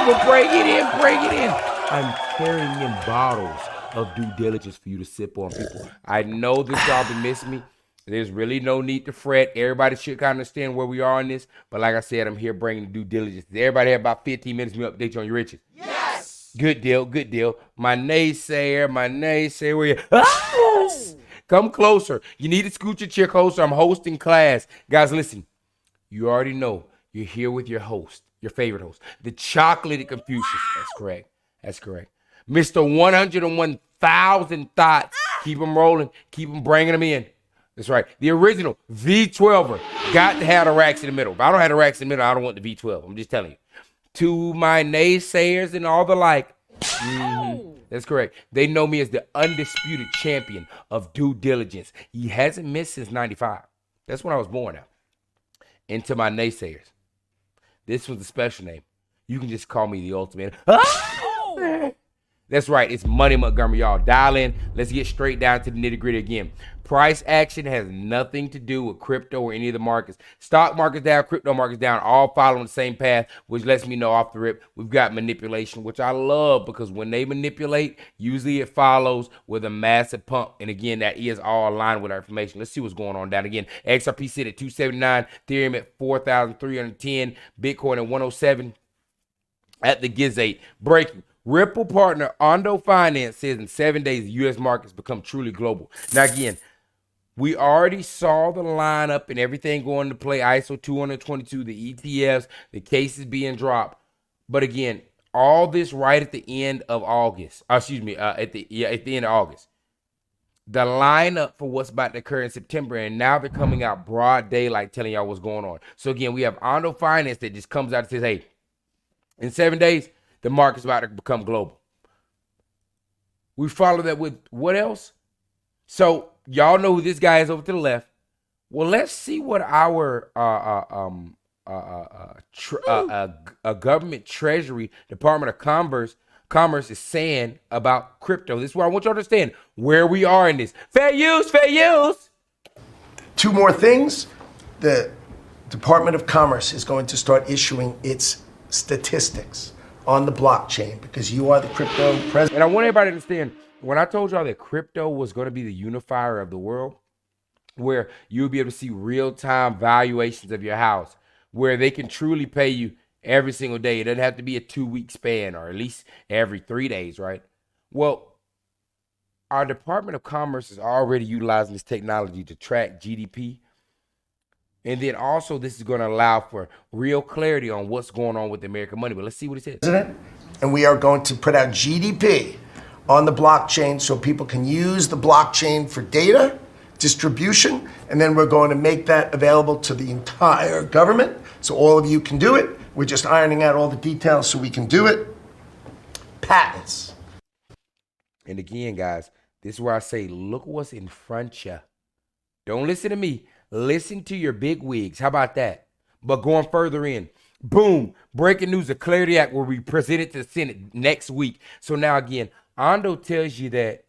people, bring it in, bring it in. I'm carrying in bottles of due diligence for you to sip on, people. I know that y'all been missing me. There's really no need to fret. Everybody should kind of understand where we are in this. But like I said, I'm here bringing the due diligence. Everybody have about 15 minutes to update you on your riches. Yes. Good deal, good deal. My naysayer, where you? Ah! Come closer. You need to scoot your chair closer. I'm hosting class. Guys, listen. You already know you're here with your host, your favorite host, the chocolatey Confucius. That's correct. That's correct. Mr. 101,000 thoughts. Keep them rolling. Keep them bringing them in. That's right. The original V12er. Got to have the racks in the middle. If I don't have the racks in the middle, I don't want the V12. I'm just telling you. To my naysayers and all the like. That's correct. They know me as the undisputed champion of due diligence. He hasn't missed since 95. That's when I was born now. And to my naysayers, this was a special name. You can just call me the ultimate. That's right. It's Money Montgomery, y'all. Dial in. Let's get straight down to the nitty gritty again. Price action has nothing to do with crypto or any of the markets. Stock markets down, crypto markets down, all following the same path, which lets me know off the rip we've got manipulation, which I love because when they manipulate, usually it follows with a massive pump. And again, that is all aligned with our information. Let's see what's going on down again. XRP sit at 279, Ethereum at 4,310, Bitcoin at 107 at the Giz8. Breaking. Ripple partner Ondo Finance says in 7 days, the U.S. markets become truly global. Now, again, we already saw the lineup and everything going to play. ISO 222, the ETFs, the cases being dropped. But again, all this right at the end of August. At the end of August. The lineup for what's about to occur in September, and now they're coming out broad daylight telling y'all what's going on. So again, we have Ondo Finance that just comes out and says, hey, in 7 days, the market's about to become global. We follow that with what else? So y'all know who this guy is over to the left. Well, let's see what our government treasury, Department of Commerce is saying about crypto. This is where I want you to understand where we are in this. Fair use, fair use. Two more things. The Department of Commerce is going to start issuing its statistics on the blockchain because you are the crypto president. And I want everybody to understand, when I told y'all that crypto was going to be the unifier of the world, where you'll be able to see real-time valuations of your house, where they can truly pay you every single day. It doesn't have to be a 2-week span or at least every 3 days, right? Well, our Department of Commerce is already utilizing this technology to track GDP. And then also this is going to allow for real clarity on what's going on with the American money. But let's see what it says. And we are going to put out GDP on the blockchain so people can use the blockchain for data distribution. And then we're going to make that available to the entire government so all of you can do it. We're just ironing out all the details so we can do it. Patents. And again, guys, this is where I say, look what's in front of you. Don't listen to me. Listen to your big wigs. How about that? But going further in, boom, breaking news, the Clarity Act will be presented to the Senate next week. So now again, Ondo tells you that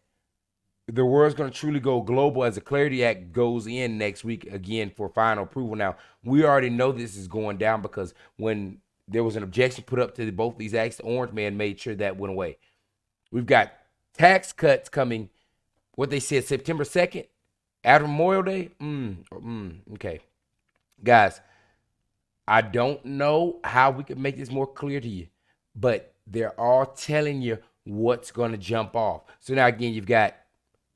the world's going to truly go global as the Clarity Act goes in next week again for final approval. Now, we already know this is going down because when there was an objection put up to both these acts, the Orange Man made sure that went away. We've got tax cuts coming, what they said, September 2nd. After Memorial Day? Okay. Guys, I don't know how we can make this more clear to you, but they're all telling you what's going to jump off. So now, again, you've got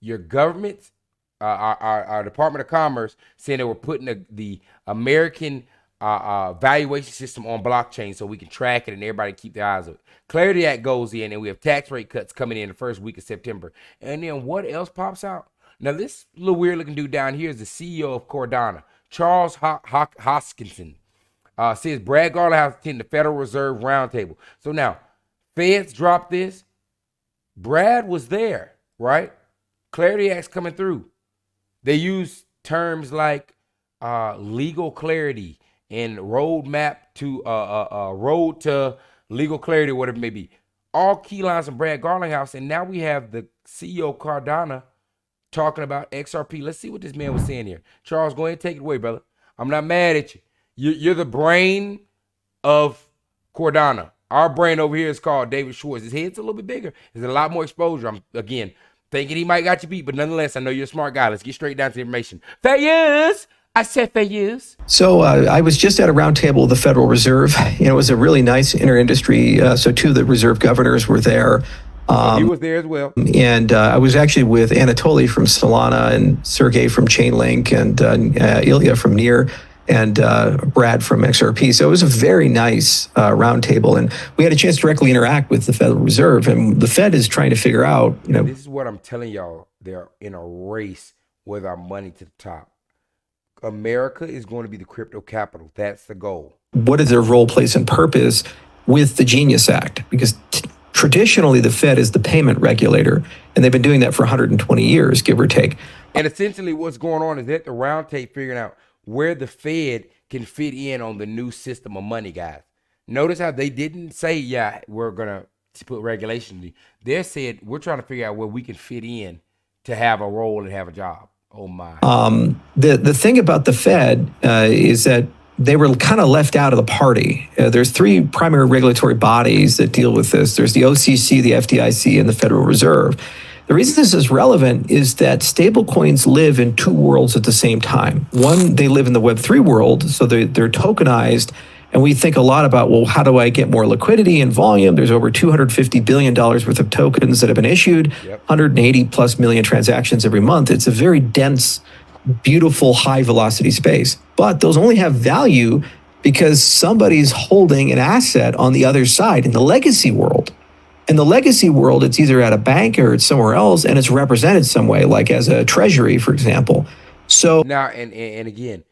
your government, our Department of Commerce, saying that we're putting the American valuation system on blockchain so we can track it and everybody keep their eyes on it. Clarity Act goes in, and we have tax rate cuts coming in the first week of September. And then what else pops out? Now, this little weird-looking dude down here is the CEO of Cardano, Charles Hoskinson. Says Brad Garland has attended the Federal Reserve Roundtable. So now, Feds dropped this. Brad was there, right? Clarity Act's coming through. They use terms like legal clarity and roadmap to road to legal clarity, whatever it may be. All key lines from Brad Garland House, and now we have the CEO of Cardano talking about XRP. Let's see what this man was saying here. Charles, go ahead and take it away, brother. I'm not mad at you. You're the brain of Cardano. Our brain over here is called David Schwartz. His head's a little bit bigger. There's a lot more exposure. I'm, again, thinking he might got you beat, but nonetheless, I know you're a smart guy. Let's get straight down to the information. Fair use. I said fair use. So I was just at a roundtable of the Federal Reserve, and it was a really nice inter-industry. So two of the reserve governors were there. He was there as well. And I was actually with Anatoly from Solana and Sergey from Chainlink and Ilya from Near and Brad from XRP. So it was a very nice roundtable, and we had a chance to directly interact with the Federal Reserve, and the Fed is trying to figure out, This is what I'm telling y'all. They're in a race with our money to the top. America is going to be the crypto capital. That's the goal. What is their role, place, and purpose with the Genius Act? Because traditionally, the Fed is the payment regulator, and they've been doing that for 120 years, give or take. And essentially what's going on is that the round table figuring out where the Fed can fit in on the new system of money, guys. Notice how they didn't say, yeah, we're going to put regulations. They said, we're trying to figure out where we can fit in to have a role and have a job. Oh, my. The thing about the Fed is that they were kind of left out of the party. There's three primary regulatory bodies that deal with this. There's the OCC, the FDIC, and the Federal Reserve. The reason this is relevant is that stablecoins live in two worlds at the same time. One, they live in the Web3 world, so they're tokenized, and we think a lot about, well, how do I get more liquidity and volume? There's over $250 billion worth of tokens that have been issued, 180 plus million transactions every month. It's a very dense, beautiful, high velocity space. But those only have value because somebody's holding an asset on the other side in the legacy world. In the legacy world, it's either at a bank or it's somewhere else, and it's represented some way, like as a treasury, for example. So now, and again,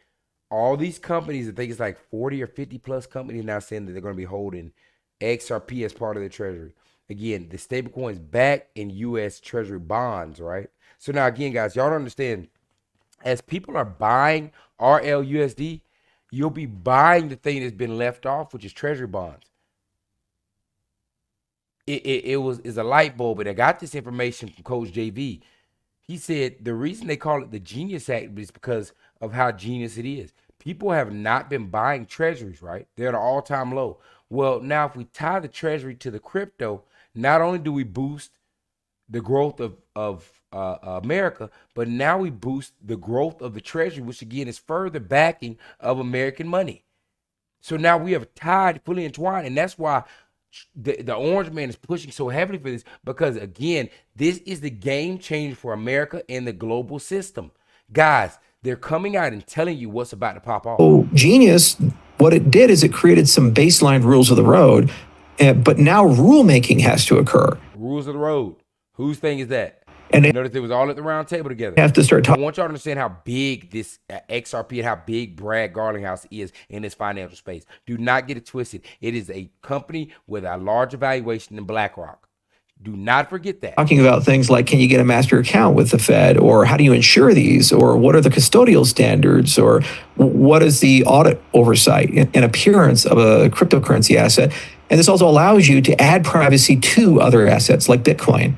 all these companies, I think it's like 40 or 50 plus companies now saying that they're going to be holding XRP as part of their treasury. Again, the stablecoins back in U.S. Treasury bonds, right? So now, again, guys, y'all don't understand. As people are buying RLUSD, you'll be buying the thing that's been left off, which is treasury bonds. Is a light bulb, and I got this information from Coach JV. He said the reason they call it the Genius Act is because of how genius it is. People have not been buying treasuries, right? They're at an all-time low. Well, now if we tie the treasury to the crypto, not only do we boost the growth of America, but now we boost the growth of the treasury, which again is further backing of American money. So now we have tied, fully entwined, and that's why the orange man is pushing so heavily for this, because again, this is the game changer for America and the global system. Guys, they're coming out and telling you what's about to pop off. Oh, Genius, what it did is it created some baseline rules of the road, but now rulemaking has to occur. Rules of the road. Whose thing is that? And notice it was all at the round table together. Have to start I want y'all to understand how big this XRP and how big Brad Garlinghouse is in this financial space. Do not get it twisted. It is a company with a larger valuation than BlackRock. Do not forget that. Talking about things like, can you get a master account with the Fed, or how do you insure these, or what are the custodial standards, or what is the audit oversight and appearance of a cryptocurrency asset? And this also allows you to add privacy to other assets like Bitcoin.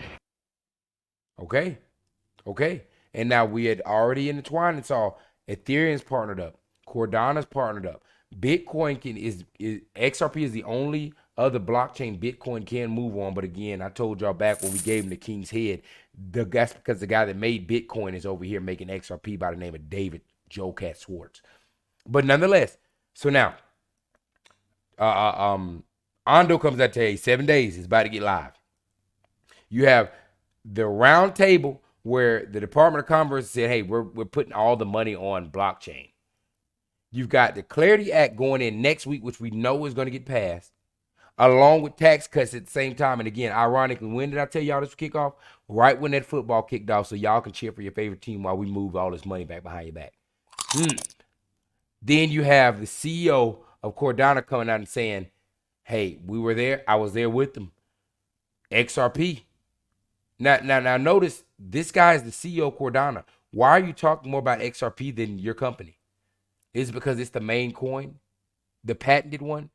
Okay. And now we had already intertwined. It's all Ethereum's partnered up. Cardano's partnered up. Bitcoin is XRP is the only other blockchain Bitcoin can move on. But again, I told y'all back when we gave him the king's head, that's because the guy that made Bitcoin is over here making XRP by the name of David Joe Cat Schwartz. But nonetheless, so now Ondo comes out today, 7 days, it's about to get live. You have the round table where the Department of Commerce said, hey, we're putting all the money on blockchain. You've got the Clarity Act going in next week, which we know is going to get passed, along with tax cuts at the same time. And again, ironically, when did I tell y'all this would kick off? Right when that football kicked off, so y'all can cheer for your favorite team while we move all this money back behind your back. Then you have the CEO of Cardano coming out and saying, hey, we were there. I was there with them. XRP. Now, notice this guy is the CEO of Cardano. Why are you talking more about XRP than your company? Is it because it's the main coin, the patented one?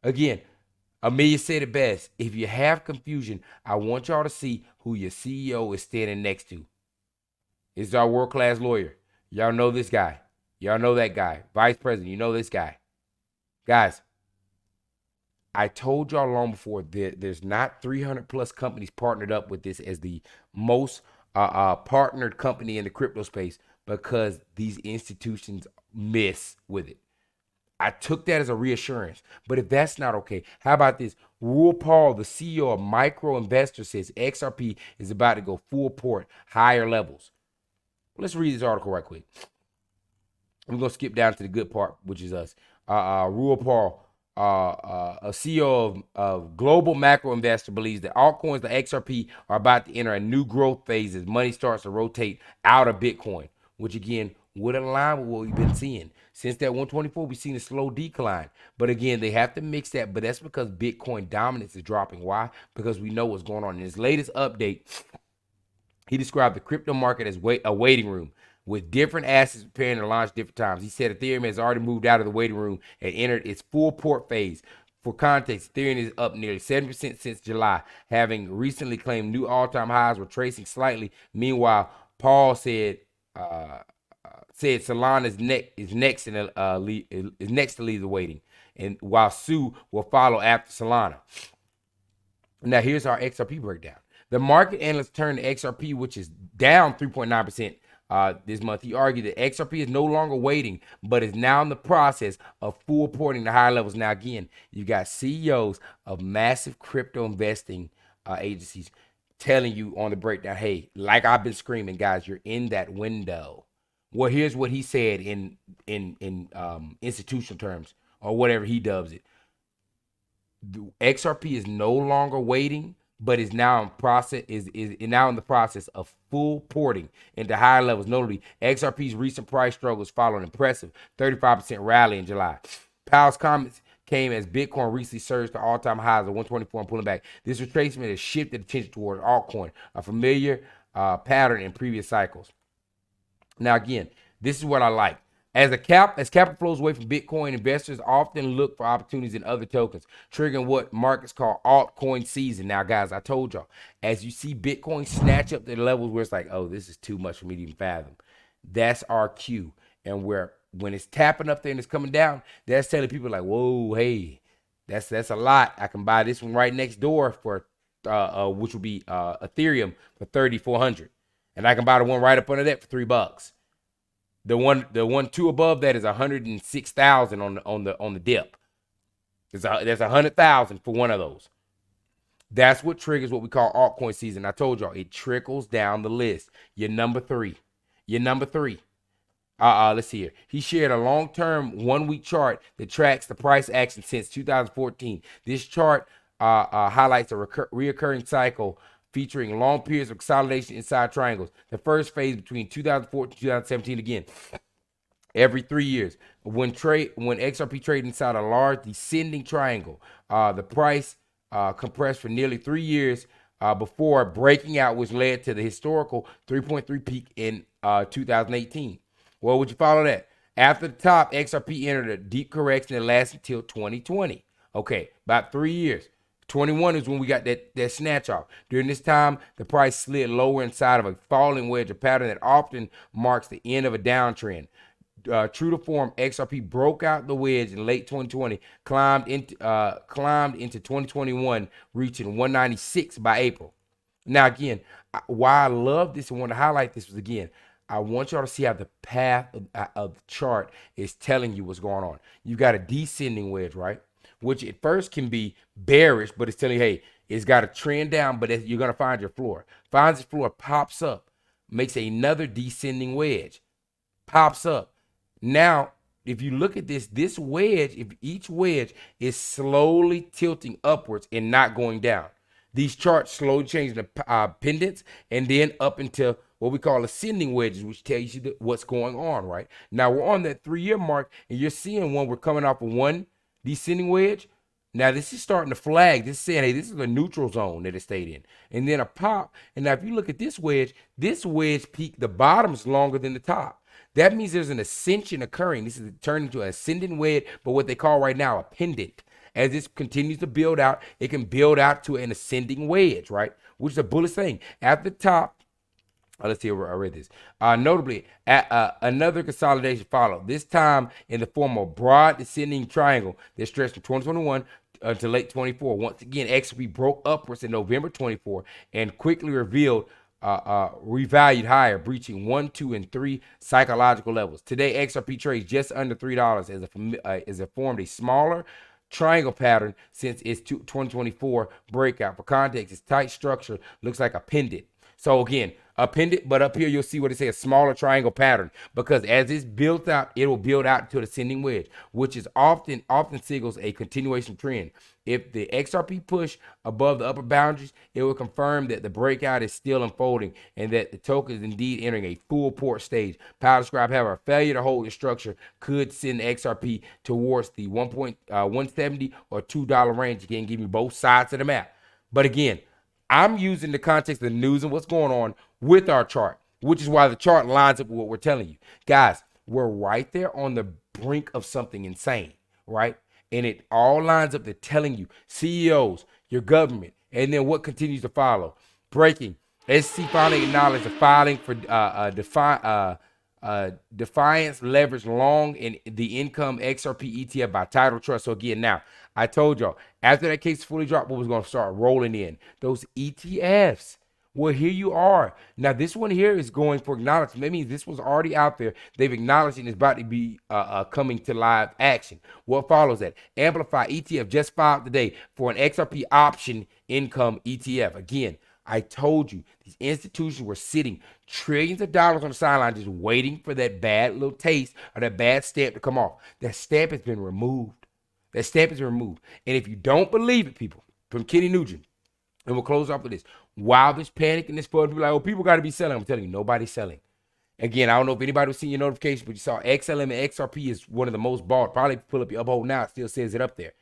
Again, Amelia said it best. If you have confusion, I want y'all to see who your CEO is standing next to. It's our world-class lawyer. Y'all know this guy. Y'all know that guy. Vice president, you know this guy. Guys, I told y'all long before there's not 300 plus companies partnered up with this as the most partnered company in the crypto space because these institutions miss with it. I took that as a reassurance. But if that's not okay, how about this? Rule Paul, the CEO of Micro Investor, says XRP is about to go full port, higher levels. Let's read this article right quick. I'm going to skip down to the good part, which is us. Rule Paul, a CEO of Global Macro Investor, believes that altcoins like XRP are about to enter a new growth phase as money starts to rotate out of Bitcoin, which again would align with what we've been seeing. Since that 124, we've seen a slow decline. But again, they have to mix that. But that's because Bitcoin dominance is dropping. Why? Because we know what's going on. In his latest update, he described the crypto market as a waiting room with different assets preparing to launch different times. He said Ethereum has already moved out of the waiting room and entered its full port phase. For context, Ethereum is up nearly 7% since July, having recently claimed new all-time highs, retracing slightly. Meanwhile, Paul said Solana is next to leave the waiting, and while Sue will follow after Solana. Now here's our XRP breakdown. The market analysts turned to XRP, which is down 3.9% this month. He argued that XRP is no longer waiting, but is now in the process of full porting to higher levels. Now, again, you got CEOs of massive crypto investing agencies telling you on the breakdown, hey, like I've been screaming, guys, you're in that window. Well, here's what he said in institutional terms, or whatever he dubs it. The XRP is no longer waiting, but is now in the process of full porting into higher levels. Notably, XRP's recent price struggles follow an impressive 35% rally in July. Powell's comments came as Bitcoin recently surged to all-time highs of 124 and pulling back. This retracement has shifted attention towards altcoin, a familiar pattern in previous cycles. Now, again, this is what I like. As capital flows away from Bitcoin, investors often look for opportunities in other tokens, triggering what markets call altcoin season. Now, guys, I told y'all, as you see Bitcoin snatch up to the levels where it's like, oh, this is too much for me to even fathom, that's our cue. And when it's tapping up there and it's coming down, that's telling people like, whoa, hey, that's a lot. I can buy this one right next door for which would be Ethereum for 3,400, and I can buy the one right up under that for $3. The one two above that is 106,000 on the dip. There's 100,000 for one of those. That's what triggers what we call altcoin season. I told y'all it trickles down the list. Your number three. Let's see here. He shared a long-term 1-week chart that tracks the price action since 2014. This chart highlights a reoccurring cycle featuring long periods of consolidation inside triangles. The first phase between 2014 and 2017, again, every 3 years. When XRP traded inside a large descending triangle, the price compressed for nearly 3 years before breaking out, which led to the historical 3.3 peak in 2018. Well, would you follow that? After the top, XRP entered a deep correction that lasted until 2020. Okay, about 3 years. 21 is when we got that snatch off. During this time, the price slid lower inside of a falling wedge, a pattern that often marks the end of a downtrend. True to form, XRP broke out the wedge in late 2020, climbed into 2021, reaching 196 by April. Now, again, why I love this and want to highlight this was, again, I want y'all to see how the path of the chart is telling you what's going on. You got a descending wedge, right? Which at first can be bearish, but it's telling you, hey, it's got to trend down, but you're going to find your floor. Finds the floor, pops up, makes another descending wedge, pops up. Now, if you look at this wedge, if each wedge is slowly tilting upwards and not going down, these charts slowly change the pendants and then up into what we call ascending wedges, which tells you what's going on, right? Now, we're on that 3-year mark, and you're seeing we're coming off of one descending wedge. Now this is starting to flag. This is saying, hey, this is a neutral zone that it stayed in. And then a pop. And now if you look at this wedge peak, the bottom's longer than the top. That means there's an ascension occurring. This is turning into an ascending wedge, but what they call right now a pendant. As this continues to build out, it can build out to an ascending wedge, right? Which is a bullish thing. At the top, let's see where I read this. Notably, another consolidation followed, this time in the form of a broad descending triangle that stretched from 2021 until late 24. Once again, XRP broke upwards in November 24 and quickly revalued higher, breaching 1, 2, and 3 psychological levels. Today, XRP trades just under $3 as it formed a smaller triangle pattern since its 2024 breakout. For context, its tight structure looks like a pendant. So again, a pendant, but up here you'll see what it says, smaller triangle pattern, because as it's built out, it will build out to the ascending wedge, which is often signals a continuation trend. If the XRP push above the upper boundaries, it will confirm that the breakout is still unfolding and that the token is indeed entering a full port stage. Powder Scribe, however, failure to hold the structure could send XRP towards the 1.170 or $2 range. Again, give you both sides of the map. But again, I'm using the context of the news and what's going on with our chart, which is why the chart lines up with what we're telling you. Guys, we're right there on the brink of something insane, right? And it all lines up to telling you, CEOs, your government, and then what continues to follow. Breaking. SEC finally acknowledged the filing for Defiance leveraged long in the income XRP ETF by Title Trust. So again, now I told y'all after that case fully dropped, what was going to start rolling in those ETFs. Well, here you are. Now this one here is going for acknowledgement. That means this was already out there. They've acknowledged it and it's about to be coming to live action. What follows that? Amplify ETF just filed today for an XRP option income ETF. Again, I told you these institutions were sitting trillions of dollars on the sideline just waiting for that bad little taste or that bad stamp to come off. That stamp has been removed. That stamp has been removed. And if you don't believe it, people, from Kenny Nugent, and we'll close off with this. While this panic and this FUD, people are like, oh, people got to be selling. I'm telling you, nobody's selling. Again, I don't know if anybody was seeing your notification, but you saw XLM and XRP is one of the most bought. Probably pull up your uphold now, it still says it up there.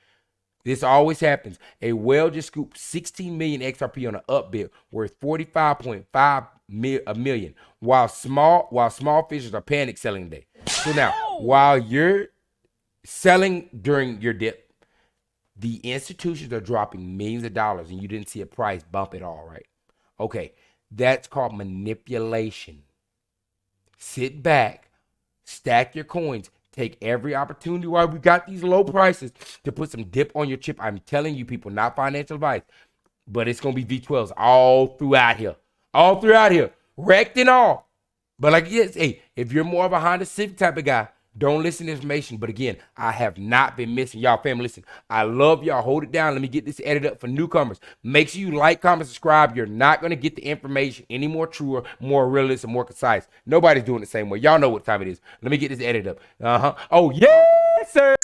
This always happens. A whale just scooped 16 million XRP on an up bid worth 45.5 million, while small fishers are panic selling today. So now, while you're selling during your dip, the institutions are dropping millions of dollars and you didn't see a price bump at all, right? Okay, that's called manipulation. Sit back, stack your coins, take every opportunity while we got these low prices to put some dip on your chip. I'm telling you, people, not financial advice, but it's going to be V12s all throughout here. All throughout here. Wrecked and all. But like, yes, hey, if you're more of a Honda Civic type of guy, don't listen to information. But again, I have not been missing. Y'all, family, listen. I love y'all. Hold it down. Let me get this edited up for newcomers. Make sure you like, comment, subscribe. You're not going to get the information any more truer, more realistic, more concise. Nobody's doing it the same way. Y'all know what time it is. Let me get this edited up. Oh, yes, sir.